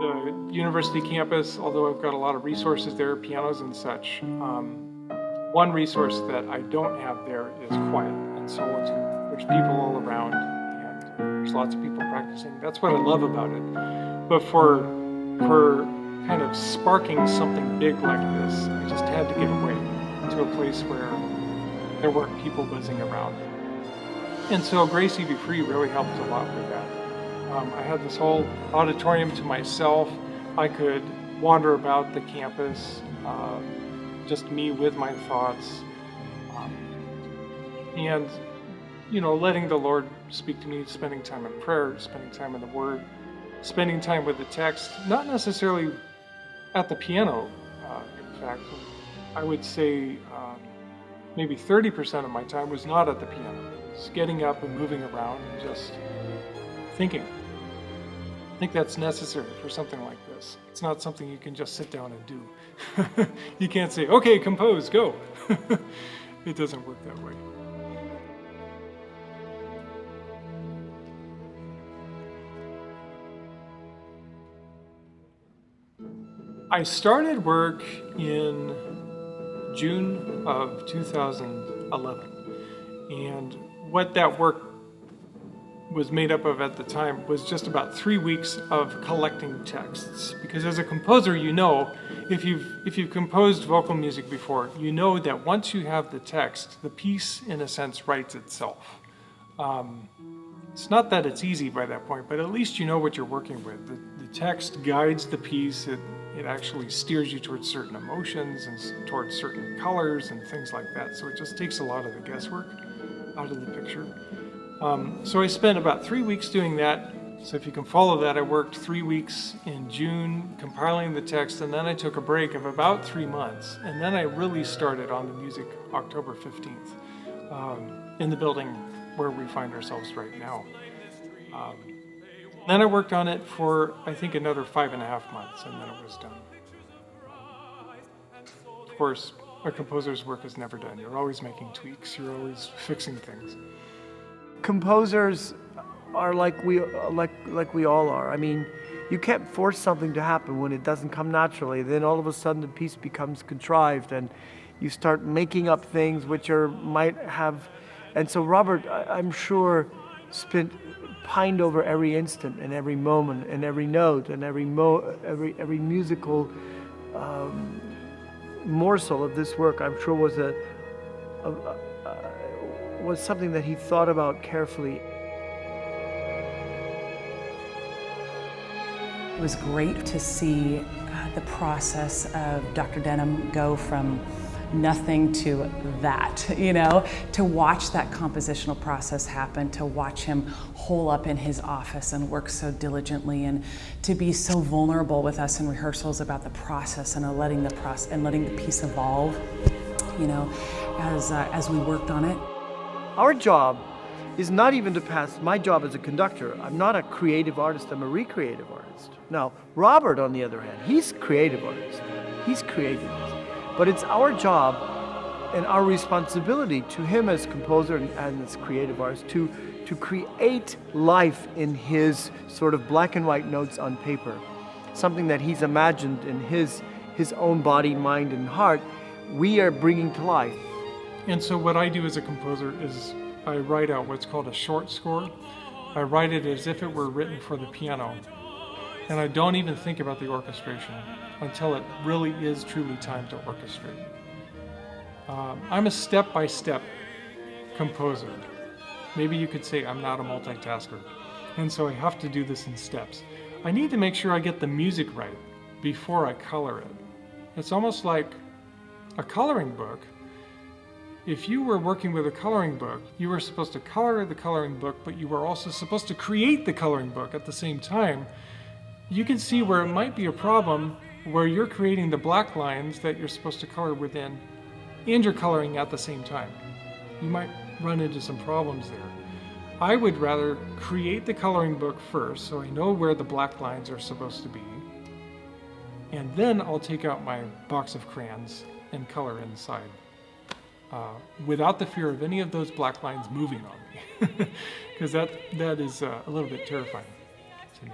The university campus, although I've got a lot of resources there, pianos and such, one resource that I don't have there is quiet and solitude. There's people all around and there's lots of people practicing. That's what I love about it. But for kind of sparking something big like this, I just had to get away to a place where there weren't people buzzing around. And so Gracie Be Free really helped a lot with that. I had this whole auditorium to myself. I could wander about the campus, just me with my thoughts, and letting the Lord speak to me, spending time in prayer, spending time in the Word, spending time with the text, not necessarily at the piano. In fact, I would say maybe 30% of my time was not at the piano. It was getting up and moving around and just thinking. I think that's necessary for something like this. It's not something you can just sit down and do. You can't say, okay, compose, go. It doesn't work that way. I started work in June of 2011, and what that work was made up of at the time was just about 3 weeks of collecting texts. Because as a composer, if you've composed vocal music before, you know that once you have the text, the piece, in a sense, writes itself. It's not that it's easy by that point, but at least you know what you're working with. The text guides the piece. It actually steers you towards certain emotions and towards certain colors and things like that. So it just takes a lot of the guesswork out of the picture. So I spent about 3 weeks doing that. So if you can follow that, I worked 3 weeks in June compiling the text, and then I took a break of about 3 months. And then I really started on the music October 15th in the building where we find ourselves right now. Then I worked on it for, I think, another 5.5 months, and then it was done. Of course, a composer's work is never done. You're always making tweaks. You're always fixing things. Composers are like we all are. I mean, you can't force something to happen when it doesn't come naturally. Then all of a sudden the piece becomes contrived, and you start making up things which might have. And so Robert, I'm sure, pined over every instant and every moment and every note and every musical morsel of this work. I'm sure was something that he thought about carefully. It was great to see the process of Dr. Denham go from nothing to that, to watch that compositional process happen, to watch him hole up in his office and work so diligently, and to be so vulnerable with us in rehearsals about the process and letting the piece evolve, as we worked on it. Our job is not even to pass. My job as a conductor, I'm not a creative artist, I'm a recreative artist. Now, Robert, on the other hand, he's a creative artist. He's creative. But it's our job and our responsibility to him as composer and as creative artist to create life in his sort of black and white notes on paper. Something that he's imagined in his own body, mind, and heart, we are bringing to life. And so what I do as a composer is I write out what's called a short score. I write it as if it were written for the piano. And I don't even think about the orchestration until it really is truly time to orchestrate. I'm a step-by-step composer. Maybe you could say I'm not a multitasker. And so I have to do this in steps. I need to make sure I get the music right before I color it. It's almost like a coloring book. If you were working with a coloring book, you were supposed to color the coloring book, but you were also supposed to create the coloring book at the same time. You can see where it might be a problem where you're creating the black lines that you're supposed to color within, and you're coloring at the same time. You might run into some problems there. I would rather create the coloring book first, so I know where the black lines are supposed to be, and then I'll take out my box of crayons and color inside. without the fear of any of those black lines moving on me, because that is a little bit terrifying to me.